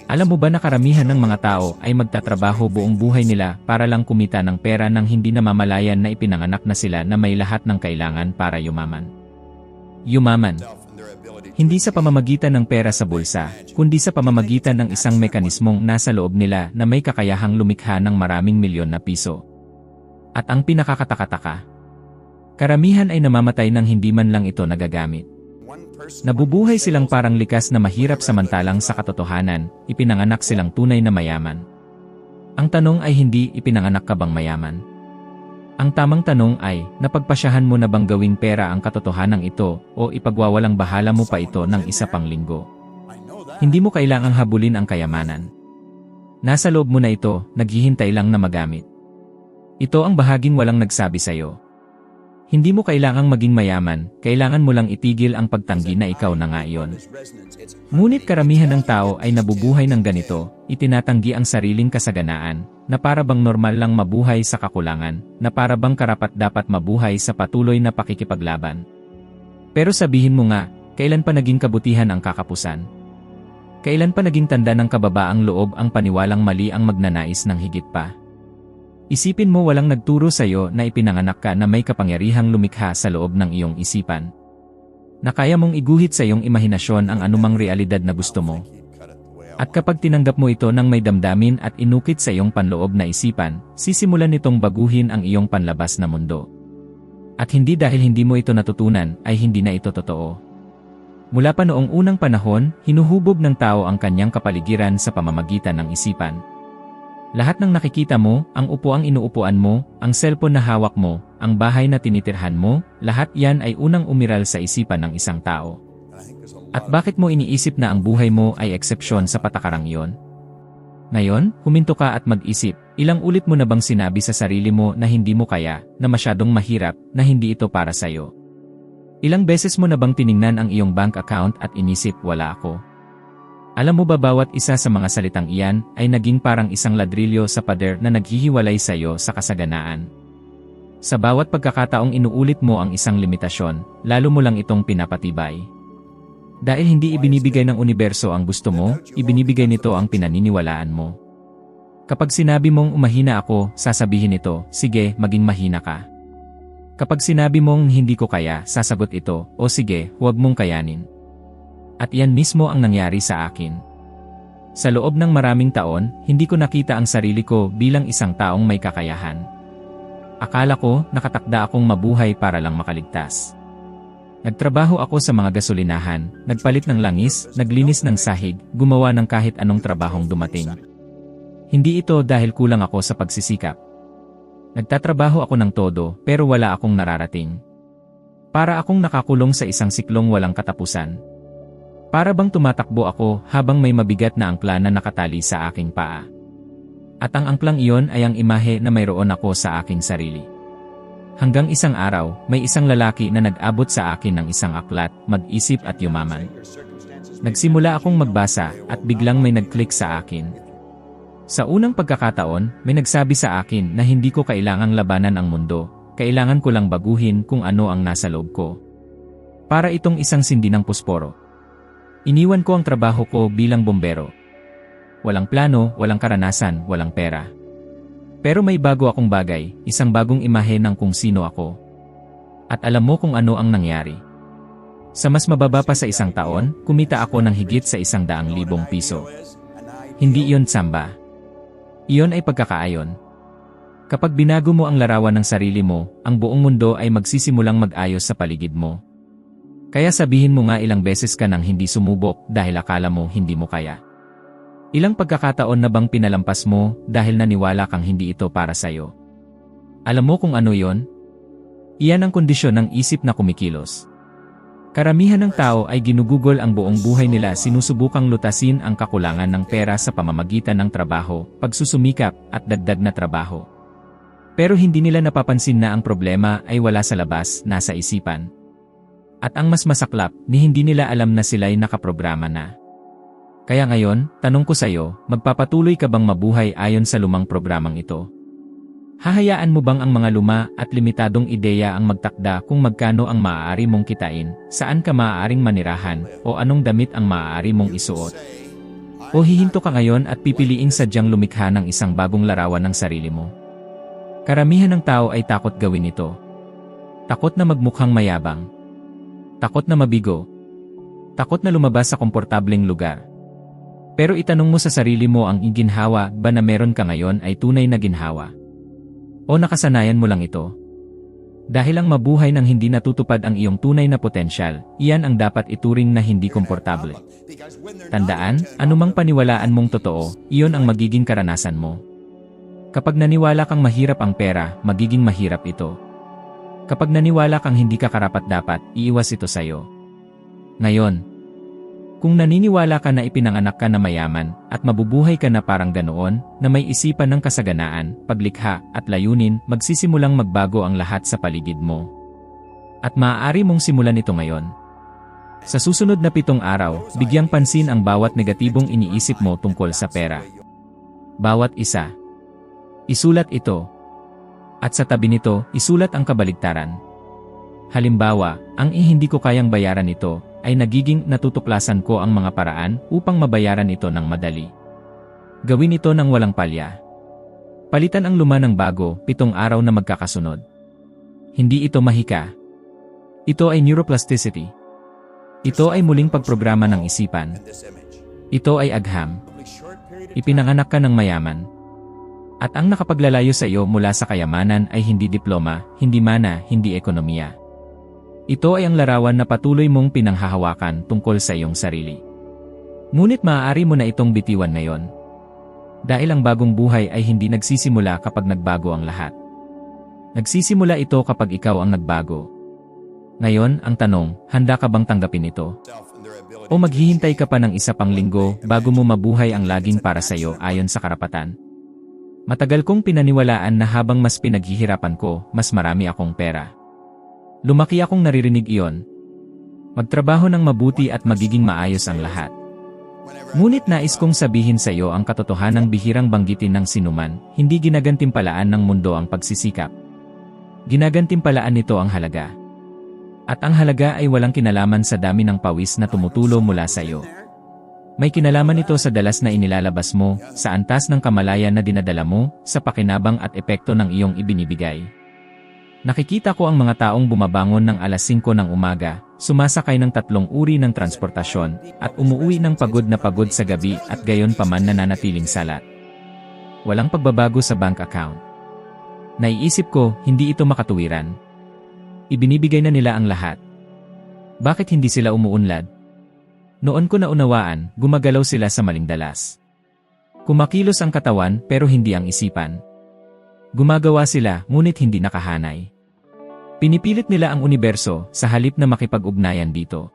Alam mo ba na karamihan ng mga tao ay magtatrabaho buong buhay nila para lang kumita ng pera nang hindi namamalayan na ipinanganak na sila na may lahat ng kailangan para yumaman. Yumaman. Hindi sa pamamagitan ng pera sa bulsa, kundi sa pamamagitan ng isang mekanismong nasa loob nila na may kakayahang lumikha ng maraming milyon na piso. At ang pinakakatakataka, karamihan ay namamatay nang hindi man lang ito nagagamit. Nabubuhay silang parang likas na mahirap samantalang sa katotohanan, ipinanganak silang tunay na mayaman. Ang tanong ay hindi ipinanganak ka bang mayaman? Ang tamang tanong ay, napagpasyahan mo na bang gawing pera ang katotohanan ito o ipagwawalang bahala mo pa ito ng isa pang linggo? Hindi mo kailangang habulin ang kayamanan. Nasa loob mo na ito, naghihintay lang na magamit. Ito ang bahaging walang nagsabi sa'yo. Hindi mo kailangang maging mayaman, kailangan mo lang itigil ang pagtanggi na ikaw na nga iyon. Ngunit karamihan ng tao ay nabubuhay ng ganito, itinatanggi ang sariling kasaganaan, na para bang normal lang mabuhay sa kakulangan, na para bang karapat-dapat mabuhay sa patuloy na pakikipaglaban. Pero sabihin mo nga, kailan pa naging kabutihan ang kakapusan? Kailan pa naging tanda ng kababaang loob ang paniwalang mali ang magnanais ng higit pa? Isipin mo walang nagturo sa iyo na ipinanganak ka na may kapangyarihang lumikha sa loob ng iyong isipan. Na kaya mong iguhit sa iyong imahinasyon ang anumang realidad na gusto mo. At kapag tinanggap mo ito ng may damdamin at inukit sa iyong panloob na isipan, sisimulan nitong baguhin ang iyong panlabas na mundo. At hindi dahil hindi mo ito natutunan, ay hindi na ito totoo. Mula pa noong unang panahon, hinuhubog ng tao ang kanyang kapaligiran sa pamamagitan ng isipan. Lahat ng nakikita mo, ang upuang inuupuan mo, ang cellphone na hawak mo, ang bahay na tinitirhan mo, lahat yan ay unang umiral sa isipan ng isang tao. At bakit mo iniisip na ang buhay mo ay eksepsyon sa patakarang iyon? Ngayon, huminto ka at mag-isip, ilang ulit mo na bang sinabi sa sarili mo na hindi mo kaya, na masyadong mahirap, na hindi ito para sa'yo? Ilang beses mo na bang tiningnan ang iyong bank account at inisip, wala ako? Alam mo ba bawat isa sa mga salitang iyan ay naging parang isang ladrilyo sa pader na naghihiwalay sa iyo sa kasaganaan? Sa bawat pagkakataong inuulit mo ang isang limitasyon, lalo mo lang itong pinapatibay. Dahil hindi ibinibigay ng universo ang gusto mo, ibinibigay nito ang pinaniniwalaan mo. Kapag sinabi mong umahina ako, sasabihin nito, sige, maging mahina ka. Kapag sinabi mong hindi ko kaya, sasagot ito, o sige, huwag mong kayanin. At yan mismo ang nangyari sa akin. Sa loob ng maraming taon, hindi ko nakita ang sarili ko bilang isang taong may kakayahan. Akala ko, nakatakda akong mabuhay para lang makaligtas. Nagtrabaho ako sa mga gasolinahan, nagpalit ng langis, naglinis ng sahig, gumawa ng kahit anong trabahong dumating. Hindi ito dahil kulang ako sa pagsisikap. Nagtatrabaho ako ng todo, pero wala akong nararating. Para akong nakakulong sa isang siklong walang katapusan. Para bang tumatakbo ako habang may mabigat na angkla na nakatali sa aking paa. At ang angklang iyon ay ang imahe na mayroon ako sa aking sarili. Hanggang isang araw, may isang lalaki na nag-abot sa akin ng isang aklat, mag-isip at yumaman. Nagsimula akong magbasa at biglang may nag-click sa akin. Sa unang pagkakataon, may nagsabi sa akin na hindi ko kailangang labanan ang mundo, kailangan ko lang baguhin kung ano ang nasa loob ko. Para itong isang sindi ng pusporo. Iniwan ko ang trabaho ko bilang bombero. Walang plano, walang karanasan, walang pera. Pero may bago akong bagay, isang bagong imahe ng kung sino ako. At alam mo kung ano ang nangyari. Sa mas mababa pa sa isang taon, kumita ako ng higit sa 100,000 piso. Hindi iyon tsamba. Iyon ay pagkakaayon. Kapag binago mo ang larawan ng sarili mo, ang buong mundo ay magsisimulang mag-ayos sa paligid mo. Kaya sabihin mo nga ilang beses ka nang hindi sumubok dahil akala mo hindi mo kaya. Ilang pagkakataon na bang pinalampas mo dahil naniwala kang hindi ito para sa'yo? Alam mo kung ano yon? Iyan ang kondisyon ng isip na kumikilos. Karamihan ng tao ay ginugugol ang buong buhay nila sinusubukang lutasin ang kakulangan ng pera sa pamamagitan ng trabaho, pagsusumikap, at dagdag na trabaho. Pero hindi nila napapansin na ang problema ay wala sa labas, nasa isipan. At ang mas masaklap, ni hindi nila alam na sila'y nakaprograma na. Kaya ngayon, tanong ko sa'yo, magpapatuloy ka bang mabuhay ayon sa lumang programang ito? Hahayaan mo bang ang mga luma at limitadong ideya ang magtakda kung magkano ang maaari mong kitain, saan ka maaaring manirahan, o anong damit ang maaari mong isuot? O hihinto ka ngayon at pipiliing sadyang lumikha ng isang bagong larawan ng sarili mo? Karamihan ng tao ay takot gawin ito. Takot na magmukhang mayabang. Takot na mabigo. Takot na lumabas sa komportableng lugar. Pero itanong mo sa sarili mo, ang ginhawa ba na meron ka ngayon ay tunay na ginhawa? O nakasanayan mo lang ito? Dahil ang mabuhay nang hindi natutupad ang iyong tunay na potensyal, iyan ang dapat ituring na hindi komportable. Tandaan, anumang paniwalaan mong totoo, iyon ang magiging karanasan mo. Kapag naniwala kang mahirap ang pera, magiging mahirap ito. Kapag naniwala kang hindi ka karapat-dapat, iiwas ito sa'yo. Ngayon, kung naniniwala ka na ipinanganak ka na mayaman at mabubuhay ka na parang ganoon, na may isipan ng kasaganaan, paglikha at layunin, magsisimulang magbago ang lahat sa paligid mo. At maaari mong simulan ito ngayon. Sa susunod na 7 araw, bigyang pansin ang bawat negatibong iniisip mo tungkol sa pera. Bawat isa. Isulat ito. At sa tabi nito, isulat ang kabaligtaran. Halimbawa, ang hindi ko kayang bayaran ito, ay nagiging natutuklasan ko ang mga paraan upang mabayaran ito ng madali. Gawin ito ng walang palya. Palitan ang luma ng bago, 7 araw na magkakasunod. Hindi ito mahika. Ito ay neuroplasticity. Ito ay muling pagprograma ng isipan. Ito ay agham. Ipinanganak ka ng mayaman. At ang nakapaglalayo sa iyo mula sa kayamanan ay hindi diploma, hindi mana, hindi ekonomiya. Ito ay ang larawan na patuloy mong pinanghahawakan tungkol sa iyong sarili. Ngunit maaari mo na itong bitiwan ngayon. Dahil ang bagong buhay ay hindi nagsisimula kapag nagbago ang lahat. Nagsisimula ito kapag ikaw ang nagbago. Ngayon, ang tanong, handa ka bang tanggapin ito? O maghihintay ka pa ng isa pang linggo bago mo mabuhay ang laging para sa iyo ayon sa karapatan? Matagal kong pinaniwalaan na habang mas pinaghihirapan ko, mas marami akong pera. Lumaki akong naririnig iyon. Magtrabaho ng mabuti at magiging maayos ang lahat. Ngunit nais kong sabihin sa iyo ang katotohanang bihirang banggitin ng sinuman, hindi ginagantimpalaan ng mundo ang pagsisikap. Ginagantimpalaan nito ang halaga. At ang halaga ay walang kinalaman sa dami ng pawis na tumutulo mula sa iyo. May kinalaman ito sa dalas na inilalabas mo, sa antas ng kamalayan na dinadala mo, sa pakinabang at epekto ng iyong ibinibigay. Nakikita ko ang mga taong bumabangon ng alas 5 ng umaga, sumasakay ng 3 uri ng transportasyon, at umuwi ng pagod na pagod sa gabi at gayon pa man nananatiling salat. Walang pagbabago sa bank account. Naiisip ko, hindi ito makatuwiran. Ibinibigay na nila ang lahat. Bakit hindi sila umuunlad? Noon ko naunawaan, gumagalaw sila sa maling dalas. Kumakilos ang katawan pero hindi ang isipan. Gumagawa sila ngunit hindi nakahanay. Pinipilit nila ang universo sa halip na makipag-ugnayan dito.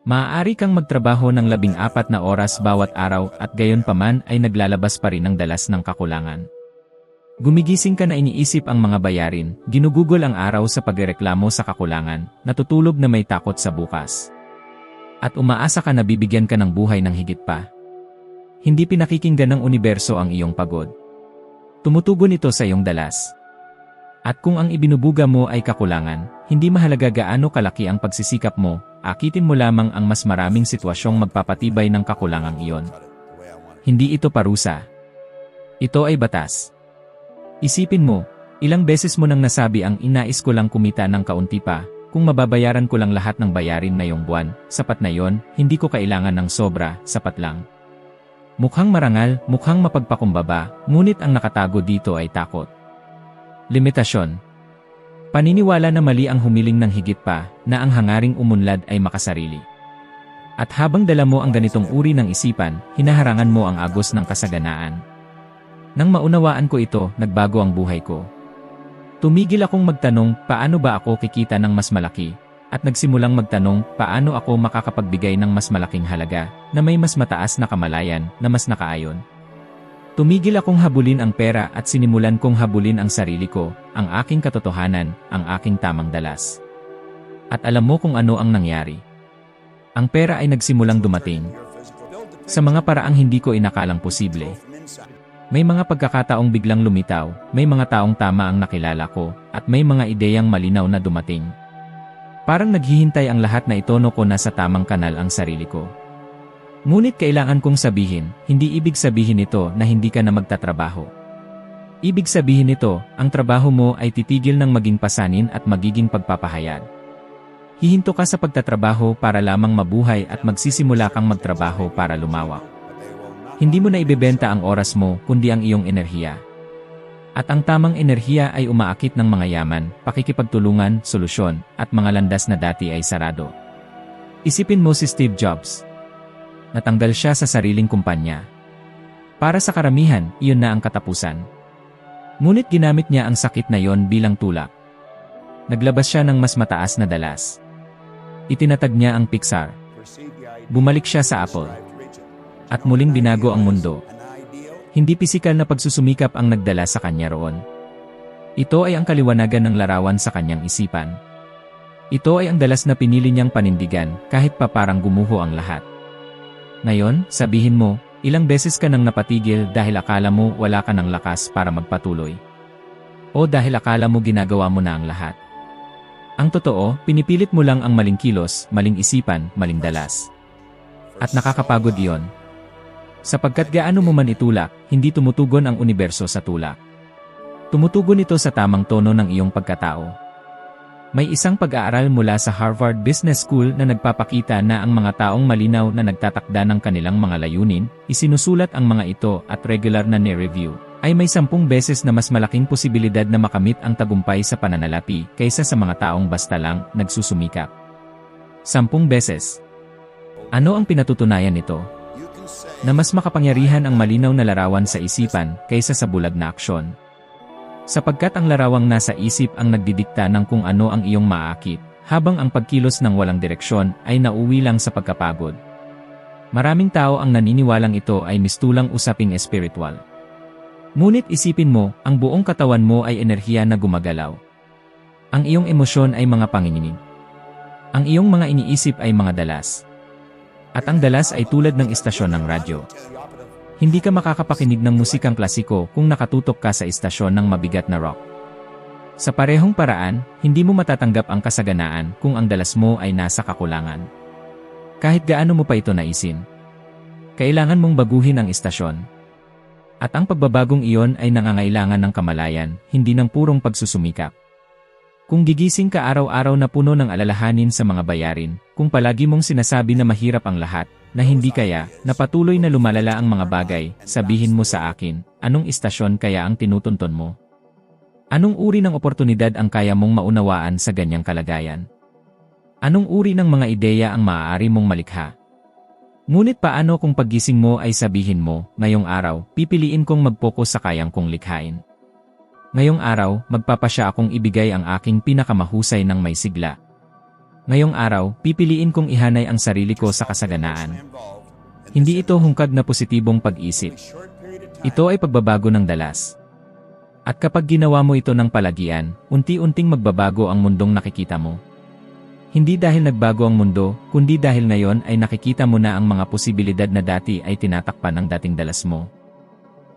Maaari kang magtrabaho ng 14 na oras bawat araw at gayon pa man ay naglalabas pa rin ng dalas ng kakulangan. Gumigising ka na iniisip ang mga bayarin, ginugugol ang araw sa pagreklamo sa kakulangan, natutulog na may takot sa bukas. At umaasa ka na bibigyan ka ng buhay ng higit pa. Hindi pinakikinggan ng universo ang iyong pagod. Tumutugon ito sa iyong dalas. At kung ang ibinubuga mo ay kakulangan, hindi mahalaga gaano kalaki ang pagsisikap mo, akitin mo lamang ang mas maraming sitwasyong magpapatibay ng kakulangang iyon. Hindi ito parusa. Ito ay batas. Isipin mo, ilang beses mo nang nasabi ang inais ko lang kumita ng kaunti pa, kung mababayaran ko lang lahat ng bayarin na yung buwan, sapat na yon, hindi ko kailangan ng sobra, sapat lang. Mukhang marangal, mukhang mapagpakumbaba, ngunit ang nakatago dito ay takot. Limitasyon. Paniniwala na mali ang humiling ng higit pa, na ang hangaring umunlad ay makasarili. At habang dala mo ang ganitong uri ng isipan, hinaharangan mo ang agos ng kasaganaan. Nang maunawaan ko ito, nagbago ang buhay ko. Tumigil akong magtanong, paano ba ako kikita ng mas malaki? At nagsimulang magtanong, paano ako makakapagbigay ng mas malaking halaga, na may mas mataas na kamalayan, na mas nakaayon? Tumigil akong habulin ang pera at sinimulan kong habulin ang sarili ko, ang aking katotohanan, ang aking tamang dalas. At alam mo kung ano ang nangyari. Ang pera ay nagsimulang dumating. Sa mga paraang hindi ko inakalang posible. May mga pagkakataong biglang lumitaw, may mga taong tama ang nakilala ko, at may mga ideyang malinaw na dumating. Parang naghihintay ang lahat na itono ko na sa tamang kanal ang sarili ko. Ngunit kailangan kong sabihin, hindi ibig sabihin ito na hindi ka na magtatrabaho. Ibig sabihin nito, ang trabaho mo ay titigil ng maging pasanin at magiging pagpapahayag. Hihinto ka sa pagtatrabaho para lamang mabuhay at magsisimula kang magtrabaho para lumawak. Hindi mo na ibebenta ang oras mo kundi ang iyong enerhiya. At ang tamang enerhiya ay umaakit ng mga yaman, pakikipagtulungan, solusyon, at mga landas na dati ay sarado. Isipin mo si Steve Jobs. Natanggal siya sa sariling kumpanya. Para sa karamihan, iyon na ang katapusan. Ngunit ginamit niya ang sakit na yon bilang tulak. Naglabas siya ng mas mataas na dalas. Itinatag niya ang Pixar. Bumalik siya sa Apple. At muling binago ang mundo. Hindi pisikal na pagsusumikap ang nagdala sa kanya roon. Ito ay ang kaliwanagan ng larawan sa kanyang isipan. Ito ay ang dalas na pinili niyang panindigan kahit pa parang gumuho ang lahat. Ngayon, sabihin mo, ilang beses ka nang napatigil dahil akala mo wala ka ng lakas para magpatuloy? O dahil akala mo ginagawa mo na ang lahat? Ang totoo, pinipilit mo lang ang maling kilos, maling isipan, maling dalas. At nakakapagod iyon. Sapagkat gaano mo man itulak, hindi tumutugon ang universo sa tulak. Tumutugon ito sa tamang tono ng iyong pagkatao. May isang pag-aaral mula sa Harvard Business School na nagpapakita na ang mga taong malinaw na nagtatakda ng kanilang mga layunin, isinusulat ang mga ito at regular na ni-review, ay may 10 beses na mas malaking posibilidad na makamit ang tagumpay sa pananalapi kaysa sa mga taong basta lang nagsusumikap. 10 beses. Ano ang pinatutunayan nito? Na mas makapangyarihan ang malinaw na larawan sa isipan kaysa sa bulag na aksyon. Sapagkat ang larawang nasa isip ang nagdidikta ng kung ano ang iyong maaakit, habang ang pagkilos ng walang direksyon ay nauwi lang sa pagkapagod. Maraming tao ang naniniwalang ito ay mistulang usaping espiritual. Ngunit isipin mo, ang buong katawan mo ay enerhiya na gumagalaw. Ang iyong emosyon ay mga panginginig. Ang iyong mga iniisip ay mga dalas. At ang dalas ay tulad ng istasyon ng radyo. Hindi ka makakapakinig ng musikang klasiko kung nakatutok ka sa istasyon ng mabigat na rock. Sa parehong paraan, hindi mo matatanggap ang kasaganaan kung ang dalas mo ay nasa kakulangan. Kahit gaano mo pa ito naisin. Kailangan mong baguhin ang istasyon. At ang pagbabagong iyon ay nangangailangan ng kamalayan, hindi ng purong pagsusumikap. Kung gigising ka araw-araw na puno ng alalahanin sa mga bayarin, kung palagi mong sinasabi na mahirap ang lahat, na hindi kaya, na patuloy na lumalala ang mga bagay, sabihin mo sa akin, anong istasyon kaya ang tinutunton mo? Anong uri ng oportunidad ang kaya mong maunawaan sa ganyang kalagayan? Anong uri ng mga ideya ang maaari mong malikha? Ngunit paano kung paggising mo ay sabihin mo, ngayong araw, pipiliin kong mag-focus sa kayang kong likhain. Ngayong araw, magpapasya akong ibigay ang aking pinakamahusay ng may sigla. Ngayong araw, pipiliin kong ihanay ang sarili ko sa kasaganaan. Hindi ito hungkag na positibong pag-isip. Ito ay pagbabago ng dalas. At kapag ginawa mo ito ng palagian, unti-unting magbabago ang mundong nakikita mo. Hindi dahil nagbago ang mundo, kundi dahil ngayon ay nakikita mo na ang mga posibilidad na dati ay tinatakpan ng dating dalas mo.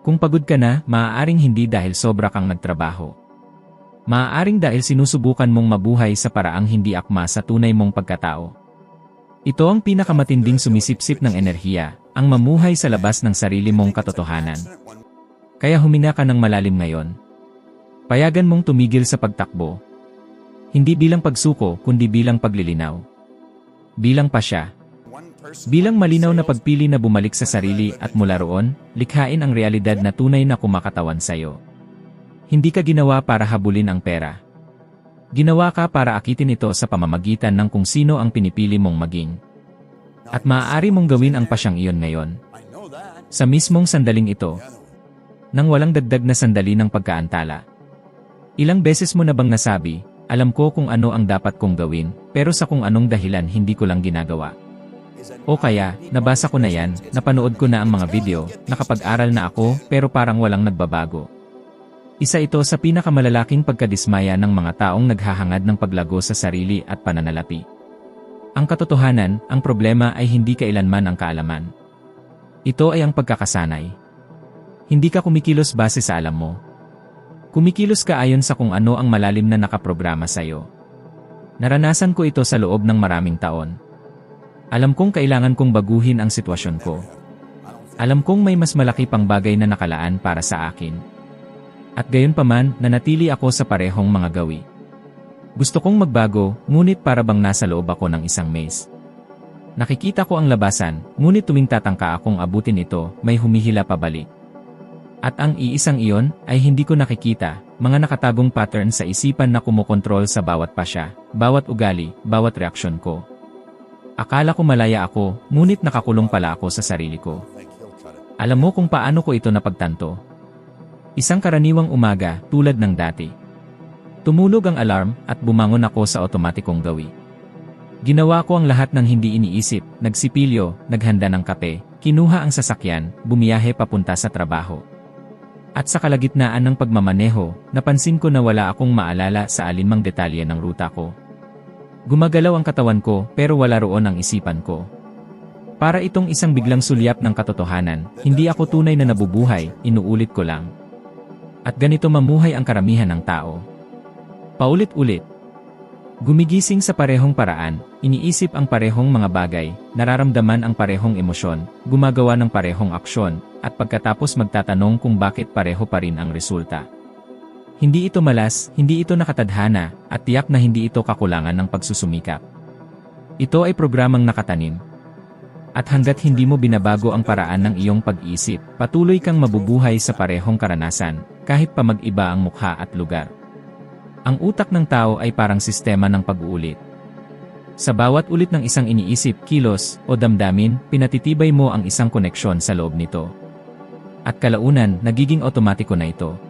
Kung pagod ka na, maaaring hindi dahil sobra kang nagtrabaho. Maaaring dahil sinusubukan mong mabuhay sa paraang hindi akma sa tunay mong pagkatao. Ito ang pinakamatinding sumisipsip ng enerhiya, ang mamuhay sa labas ng sarili mong katotohanan. Kaya huminga ka ng malalim ngayon. Payagan mong tumigil sa pagtakbo. Hindi bilang pagsuko, kundi bilang paglilinaw. Bilang pasya. Bilang malinaw na pagpili na bumalik sa sarili at mula roon, likhain ang realidad na tunay na kumakatawan sa'yo. Hindi ka ginawa para habulin ang pera. Ginawa ka para akitin ito sa pamamagitan ng kung sino ang pinipili mong maging. At maaari mong gawin ang pasyang iyon ngayon. Sa mismong sandaling ito. Nang walang dagdag na sandali ng pagkaantala. Ilang beses mo na bang nasabi, alam ko kung ano ang dapat kong gawin, pero sa kung anong dahilan hindi ko lang ginagawa. O kaya, nabasa ko na yan, napanood ko na ang mga video, nakapag-aral na ako, pero parang walang nagbabago. Isa ito sa pinakamalalaking pagkadismaya ng mga taong naghahangad ng paglago sa sarili at pananalapi. Ang katotohanan, ang problema ay hindi kailanman ang kaalaman. Ito ay ang pagkakasanay. Hindi ka kumikilos base sa alam mo. Kumikilos ka ayon sa kung ano ang malalim na nakaprograma sa iyo. Naranasan ko ito sa loob ng maraming taon. Alam kong kailangan kong baguhin ang sitwasyon ko. Alam kong may mas malaki pang bagay na nakalaan para sa akin. At gayunpaman, nanatili ako sa parehong mga gawi. Gusto kong magbago, ngunit para bang nasa loob ako ng isang maze. Nakikita ko ang labasan, ngunit tuwing tatangka akong abutin ito, may humihila pabalik. At ang iisang iyon ay hindi ko nakikita, mga nakatagong pattern sa isipan na kumokontrol sa bawat pasya, bawat ugali, bawat reaksyon ko. Akala ko malaya ako, ngunit nakakulong pala ako sa sarili ko. Alam mo kung paano ko ito napagtanto? Isang karaniwang umaga, tulad ng dati. Tumulog ang alarm at bumangon ako sa otomatikong gawi. Ginawa ko ang lahat ng hindi iniisip, nagsipilyo, naghanda ng kape, kinuha ang sasakyan, bumiyahe papunta sa trabaho. At sa kalagitnaan ng pagmamaneho, napansin ko na wala akong maalala sa alinmang detalye ng ruta ko. Gumagalaw ang katawan ko pero wala roon ang isipan ko. Para itong isang biglang sulyap ng katotohanan, hindi ako tunay na nabubuhay, inuulit ko lang. At ganito mamuhay ang karamihan ng tao. Paulit-ulit. Gumigising sa parehong paraan, iniisip ang parehong mga bagay, nararamdaman ang parehong emosyon, gumagawa ng parehong aksyon, at pagkatapos magtatanong kung bakit pareho pa rin ang resulta. Hindi ito malas, hindi ito nakatadhana, at tiyak na hindi ito kakulangan ng pagsusumikap. Ito ay programang nakatanim. At hanggat hindi mo binabago ang paraan ng iyong pag-iisip, patuloy kang mabubuhay sa parehong karanasan, kahit pa mag-iba ang mukha at lugar. Ang utak ng tao ay parang sistema ng pag-uulit. Sa bawat ulit ng isang iniisip, kilos, o damdamin, pinatitibay mo ang isang koneksyon sa loob nito. At kalaunan, nagiging otomatiko na ito.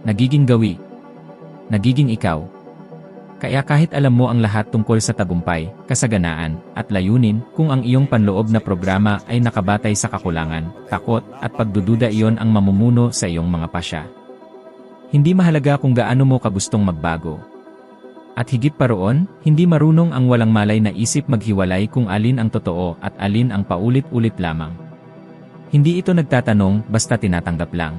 Nagiging gawi. Nagiging ikaw. Kaya kahit alam mo ang lahat tungkol sa tagumpay, kasaganaan, at layunin, kung ang iyong panloob na programa ay nakabatay sa kakulangan, takot, at pagdududa, iyon ang mamumuno sa iyong mga pasya. Hindi mahalaga kung gaano mo kagustong magbago. At higit pa roon, hindi marunong ang walang malay na isip maghiwalay kung alin ang totoo at alin ang paulit-ulit lamang. Hindi ito nagtatanong, basta tinatanggap lang.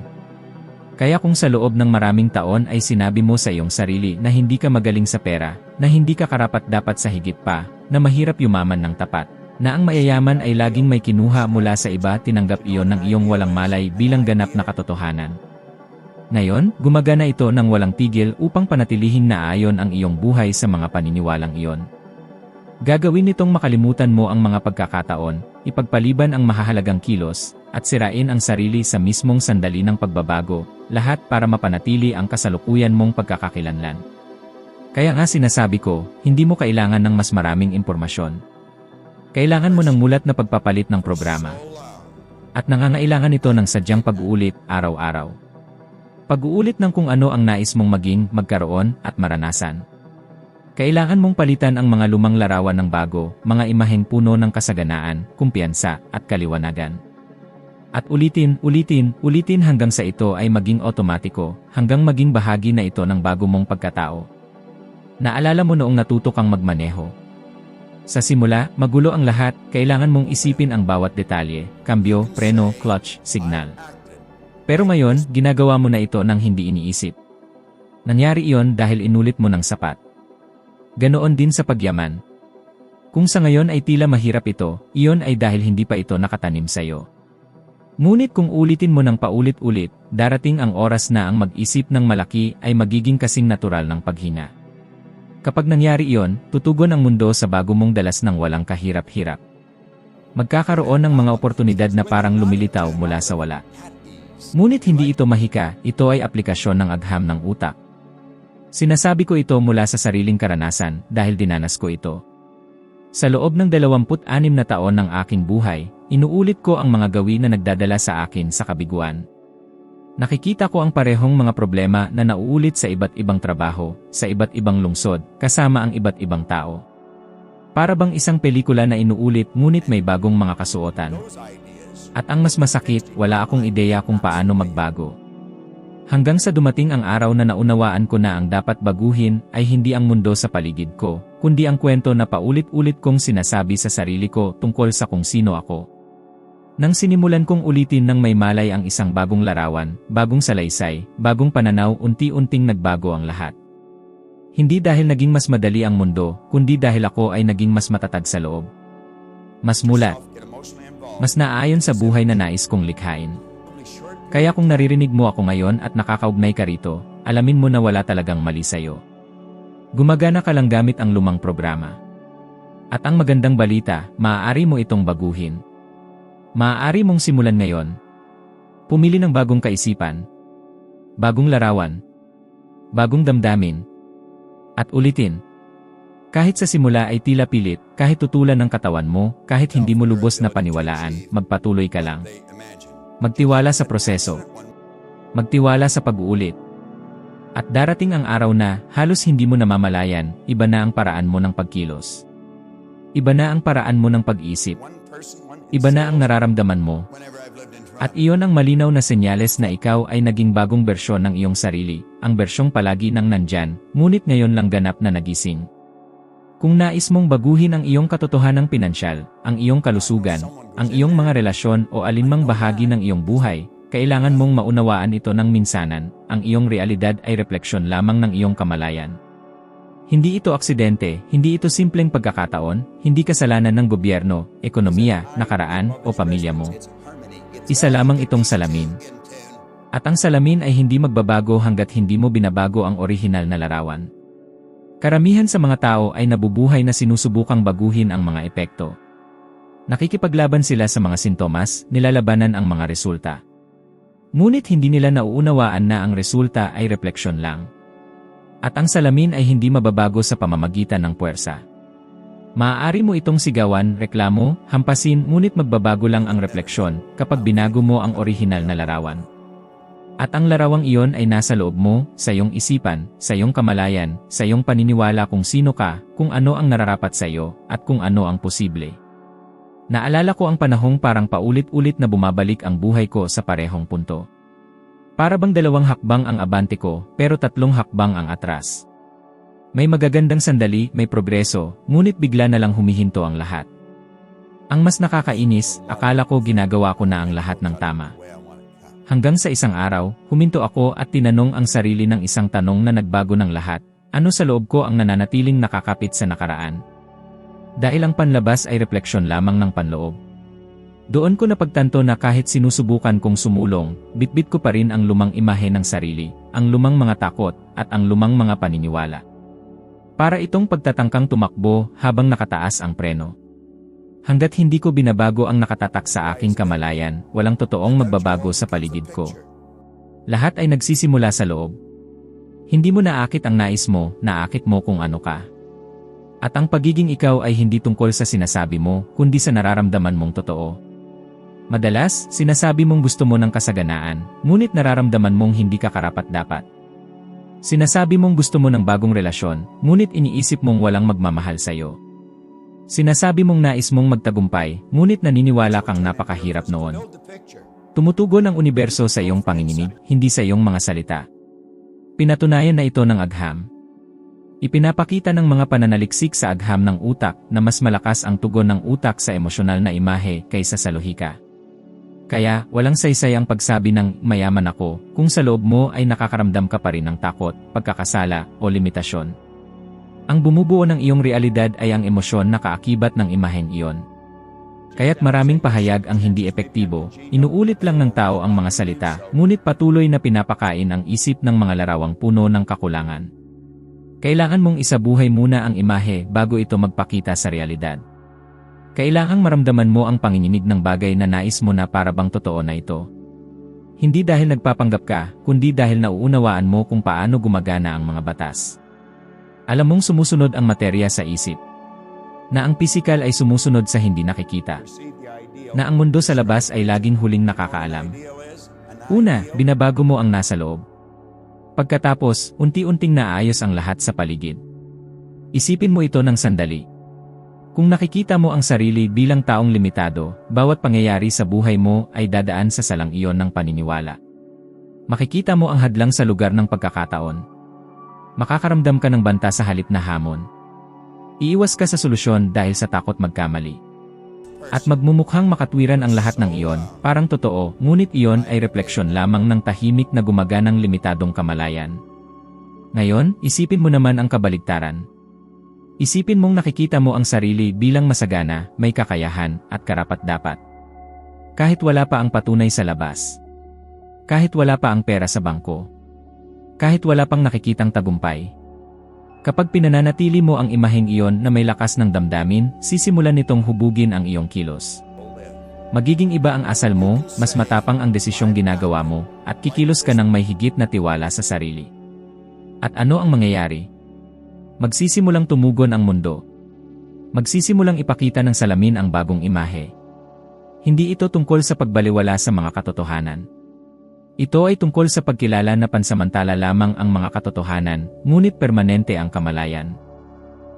Kaya kung sa loob ng maraming taon ay sinabi mo sa iyong sarili na hindi ka magaling sa pera, na hindi ka karapat-dapat sa higit pa, na mahirap yumaman ng tapat, na ang mayayaman ay laging may kinuha mula sa iba, tinanggap iyon ng iyong walang malay bilang ganap na katotohanan. Ngayon, gumagana ito ng walang tigil upang panatilihin na ayon ang iyong buhay sa mga paniniwalang iyon. Gagawin nitong makalimutan mo ang mga pagkakataon, ipagpaliban ang mahahalagang kilos, at sirain ang sarili sa mismong sandali ng pagbabago, lahat para mapanatili ang kasalukuyan mong pagkakakilanlan. Kaya nga sinasabi ko, hindi mo kailangan ng mas maraming impormasyon. Kailangan mo ng mulat na pagpapalit ng programa. At nangangailangan ito ng sadyang pag-uulit, araw-araw. Pag-uulit ng kung ano ang nais mong maging, magkaroon, at maranasan. Kailangan mong palitan ang mga lumang larawan ng bago, mga imaheng puno ng kasaganaan, kumpiyansa, at kaliwanagan. At ulitin hanggang sa ito ay maging otomatiko, hanggang maging bahagi na ito ng bago mong pagkatao. Naalala mo noong natuto kang magmaneho. Sa simula, magulo ang lahat, kailangan mong isipin ang bawat detalye, kambyo, preno, clutch, signal. Pero ngayon, ginagawa mo na ito nang hindi iniisip. Nangyari iyon dahil inulit mo ng sapat. Ganoon din sa pagyaman. Kung sa ngayon ay tila mahirap ito, iyon ay dahil hindi pa ito nakatanim sa iyo. Ngunit kung ulitin mo ng paulit-ulit, darating ang oras na ang mag-isip ng malaki ay magiging kasing natural ng paghina. Kapag nangyari iyon, tutugon ang mundo sa bago mong dalas ng walang kahirap-hirap. Magkakaroon ng mga oportunidad na parang lumilitaw mula sa wala. Ngunit hindi ito mahika, ito ay aplikasyon ng agham ng utak. Sinasabi ko ito mula sa sariling karanasan dahil dinanas ko ito. Sa loob ng 26 na taon ng aking buhay, inuulit ko ang mga gawi na nagdadala sa akin sa kabiguan. Nakikita ko ang parehong mga problema na nauulit sa iba't ibang trabaho, sa iba't ibang lungsod, kasama ang iba't ibang tao. Para bang isang pelikula na inuulit ngunit may bagong mga kasuotan. At ang mas masakit, wala akong ideya kung paano magbago. Hanggang sa dumating ang araw na naunawaan ko na ang dapat baguhin ay hindi ang mundo sa paligid ko, kundi ang kwento na paulit-ulit kong sinasabi sa sarili ko tungkol sa kung sino ako. Nang sinimulan kong ulitin ng may malay ang isang bagong larawan, bagong salaysay, bagong pananaw, unti-unting nagbago ang lahat. Hindi dahil naging mas madali ang mundo, kundi dahil ako ay naging mas matatag sa loob. Mas mulat. Mas naaayon sa buhay na nais kong likhain. Kaya kung naririnig mo ako ngayon at nakakaugnay ka rito, alamin mo na wala talagang mali sa'yo. Gumagana ka lang gamit ang lumang programa. At ang magandang balita, maaari mo itong baguhin. Maaari mong simulan ngayon. Pumili ng bagong kaisipan, bagong larawan, bagong damdamin, at ulitin. Kahit sa simula ay tila pilit, kahit tutulan ng katawan mo, kahit hindi mo lubos na paniwalaan, magpatuloy ka lang. Magtiwala sa proseso. Magtiwala sa pag-uulit. At darating ang araw na, halos hindi mo namamalayan, iba na ang paraan mo ng pagkilos. Iba na ang paraan mo ng pag-isip. Iba na ang nararamdaman mo. At iyon ang malinaw na senyales na ikaw ay naging bagong bersyon ng iyong sarili, ang bersyong palagi nang nandyan, ngunit ngayon lang ganap na nagising. Kung nais mong baguhin ang iyong katotohanang pinansyal, ang iyong kalusugan, ang iyong mga relasyon o alinmang bahagi ng iyong buhay, kailangan mong maunawaan ito ng minsanan, ang iyong realidad ay refleksyon lamang ng iyong kamalayan. Hindi ito aksidente, hindi ito simpleng pagkakataon, hindi kasalanan ng gobyerno, ekonomiya, nakaraan o pamilya mo. Isa lamang itong salamin. At ang salamin ay hindi magbabago hanggat hindi mo binabago ang orihinal na larawan. Karamihan sa mga tao ay nabubuhay na sinusubukang baguhin ang mga epekto. Nakikipaglaban sila sa mga sintomas, nilalabanan ang mga resulta. Ngunit hindi nila nauunawaan na ang resulta ay refleksyon lang. At ang salamin ay hindi mababago sa pamamagitan ng puwersa. Maaari mo itong sigawan, reklamo, hampasin, ngunit magbabago lang ang refleksyon kapag binago mo ang orihinal na larawan. At ang larawang iyon ay nasa loob mo, sa iyong isipan, sa iyong kamalayan, sa iyong paniniwala kung sino ka, kung ano ang nararapat sa iyo, at kung ano ang posible. Naalala ko ang panahong parang paulit-ulit na bumabalik ang buhay ko sa parehong punto. Para bang 2 hakbang ang abante ko, pero 3 hakbang ang atras. May magagandang sandali, may progreso, ngunit bigla na lang humihinto ang lahat. Ang mas nakakainis, akala ko ginagawa ko na ang lahat ng tama. Hanggang sa isang araw, huminto ako at tinanong ang sarili ng isang tanong na nagbago ng lahat, ano sa loob ko ang nananatiling nakakapit sa nakaraan? Dahil ang panlabas ay refleksyon lamang ng panloob. Doon ko napagtanto na kahit sinusubukan kong sumulong, bitbit ko pa rin ang lumang imahe ng sarili, ang lumang mga takot, at ang lumang mga paniniwala. Para itong pagtatangkang tumakbo habang nakataas ang preno. Hanggat hindi ko binabago ang nakatatak sa aking kamalayan, walang totoong magbabago sa paligid ko. Lahat ay nagsisimula sa loob. Hindi mo naakit ang nais mo, naakit mo kung ano ka. At ang pagiging ikaw ay hindi tungkol sa sinasabi mo, kundi sa nararamdaman mong totoo. Madalas, sinasabi mong gusto mo ng kasaganaan, ngunit nararamdaman mong hindi ka karapat-dapat. Sinasabi mong gusto mo ng bagong relasyon, ngunit iniisip mong walang magmamahal sa'yo. Sinasabi mong nais mong magtagumpay, ngunit naniniwala kang napakahirap noon. Tumutugon ang universo sa iyong panginginig, hindi sa iyong mga salita. Pinatunayan na ito ng agham. Ipinapakita ng mga pananaliksik sa agham ng utak na mas malakas ang tugon ng utak sa emosyonal na imahe kaysa sa lohika. Kaya, walang saysay ang pagsabi ng mayaman ako kung sa loob mo ay nakakaramdam ka pa rin ng takot, pagkakasala, o limitasyon. Ang bumubuo ng iyong realidad ay ang emosyon na kaakibat ng imaheng iyon. Kaya't maraming pahayag ang hindi epektibo, inuulit lang ng tao ang mga salita, ngunit patuloy na pinapakain ang isip ng mga larawang puno ng kakulangan. Kailangan mong isabuhay muna ang imahe bago ito magpakita sa realidad. Kailangang maramdaman mo ang panginginig ng bagay na nais mo na para bang totoo na ito. Hindi dahil nagpapanggap ka, kundi dahil nauunawaan mo kung paano gumagana ang mga batas. Alam mong sumusunod ang materya sa isip. Na ang pisikal ay sumusunod sa hindi nakikita. Na ang mundo sa labas ay laging huling nakakaalam. Una, binabago mo ang nasa loob. Pagkatapos, unti-unting naayos ang lahat sa paligid. Isipin mo ito ng sandali. Kung nakikita mo ang sarili bilang taong limitado, bawat pangyayari sa buhay mo ay dadaan sa salang iyon ng paniniwala. Makikita mo ang hadlang sa lugar ng pagkakataon. Makakaramdam ka ng banta sa halip na hamon. Iiwas ka sa solusyon dahil sa takot magkamali. At magmumukhang makatwiran ang lahat ng iyon, parang totoo, ngunit iyon ay refleksyon lamang ng tahimik na gumaganang limitadong kamalayan. Ngayon, isipin mo naman ang kabaligtaran. Isipin mong nakikita mo ang sarili bilang masagana, may kakayahan, at karapat-dapat. Kahit wala pa ang patunay sa labas. Kahit wala pa ang pera sa bangko. Kahit wala pang nakikitang tagumpay. Kapag pinananatili mo ang imaheng iyon na may lakas ng damdamin, sisimulan nitong hubugin ang iyong kilos. Magiging iba ang asal mo, mas matapang ang desisyong ginagawa mo, at kikilos ka ng may higit na tiwala sa sarili. At ano ang mangyayari? Magsisimulang tumugon ang mundo. Magsisimulang ipakita ng salamin ang bagong imahe. Hindi ito tungkol sa pagbaliwala sa mga katotohanan. Ito ay tungkol sa pagkilala na pansamantala lamang ang mga katotohanan, ngunit permanente ang kamalayan.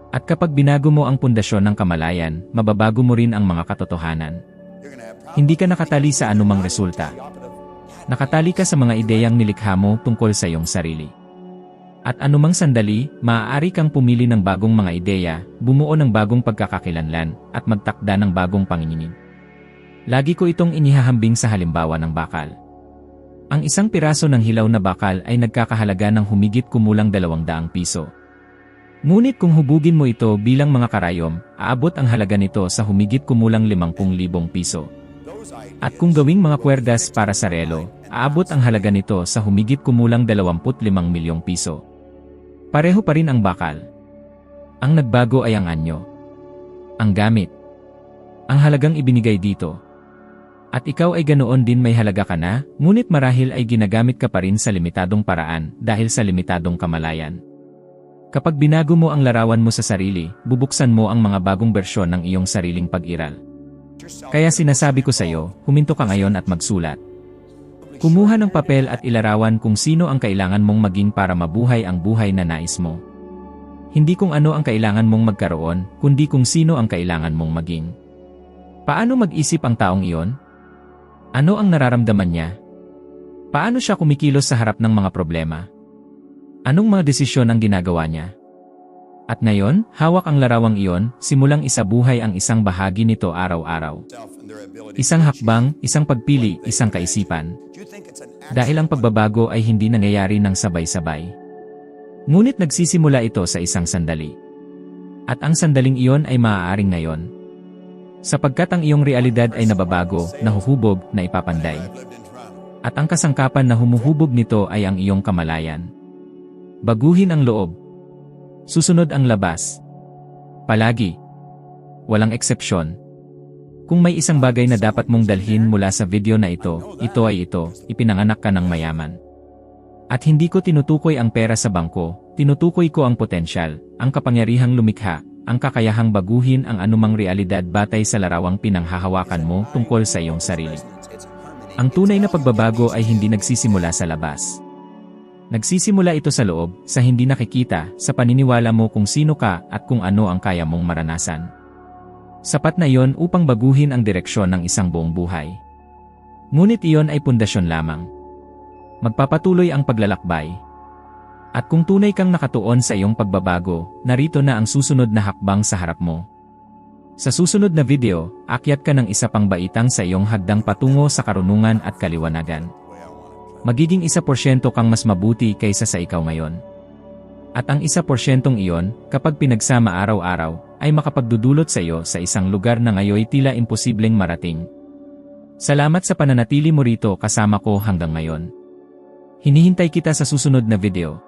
At kapag binago mo ang pundasyon ng kamalayan, mababago mo rin ang mga katotohanan. Hindi ka nakatali sa anumang resulta. Nakatali ka sa mga ideyang nilikha mo tungkol sa iyong sarili. At anumang sandali, maaari kang pumili ng bagong mga ideya, bumuo ng bagong pagkakakilanlan, at magtakda ng bagong panginginig. Lagi ko itong inihahambing sa halimbawa ng bakal. Ang isang piraso ng hilaw na bakal ay nagkakahalaga ng humigit kumulang 200 piso. Ngunit kung hubugin mo ito bilang mga karayom, aabot ang halaga nito sa humigit kumulang 50,000 piso. At kung gawing mga kwerdas para sa relo, aabot ang halaga nito sa humigit kumulang 25 milyong piso. Pareho pa rin ang bakal. Ang nagbago ay ang anyo. Ang gamit. Ang halagang ibinigay dito. At ikaw ay ganoon din may halaga ka na, ngunit marahil ay ginagamit ka pa rin sa limitadong paraan dahil sa limitadong kamalayan. Kapag binago mo ang larawan mo sa sarili, bubuksan mo ang mga bagong bersyon ng iyong sariling pag-iral. Kaya sinasabi ko sa iyo, huminto ka ngayon at magsulat. Kumuha ng papel at ilarawan kung sino ang kailangan mong maging para mabuhay ang buhay na nais mo. Hindi kung ano ang kailangan mong magkaroon, kundi kung sino ang kailangan mong maging. Paano mag-isip ang taong iyon? Ano ang nararamdaman niya? Paano siya kumikilos sa harap ng mga problema? Anong mga desisyon ang ginagawa niya? At ngayon, hawak ang larawang iyon, simulang isabuhay ang isang bahagi nito araw-araw. Isang hakbang, isang pagpili, isang kaisipan. Dahil ang pagbabago ay hindi nangyayari ng sabay-sabay. Ngunit nagsisimula ito sa isang sandali. At ang sandaling iyon ay maaaring ngayon. Sapagkat ang iyong realidad ay nababago, nahuhubog, na ipapanday. At ang kasangkapan na humuhubog nito ay ang iyong kamalayan. Baguhin ang loob. Susunod ang labas. Palagi. Walang eksepsyon. Kung may isang bagay na dapat mong dalhin mula sa video na ito ay ito, ipinanganak ka ng mayaman. At hindi ko tinutukoy ang pera sa bangko, tinutukoy ko ang potensyal, ang kapangyarihang lumikha, ang kakayahang baguhin ang anumang realidad batay sa larawang pinanghahawakan mo tungkol sa iyong sarili. Ang tunay na pagbabago ay hindi nagsisimula sa labas. Nagsisimula ito sa loob, sa hindi nakikita, sa paniniwala mo kung sino ka at kung ano ang kaya mong maranasan. Sapat na iyon upang baguhin ang direksyon ng isang buong buhay. Ngunit iyon ay pundasyon lamang. Magpapatuloy ang paglalakbay. At kung tunay kang nakatuon sa iyong pagbabago, narito na ang susunod na hakbang sa harap mo. Sa susunod na video, akyat ka ng isa pang baitang sa iyong hagdang patungo sa karunungan at kaliwanagan. Magiging 1% kang mas mabuti kaysa sa ikaw ngayon. At ang 1% iyon, kapag pinagsama araw-araw, ay makapagdudulot sa iyo sa isang lugar na ngayoy tila imposibleng marating. Salamat sa pananatili mo rito kasama ko hanggang ngayon. Hinihintay kita sa susunod na video.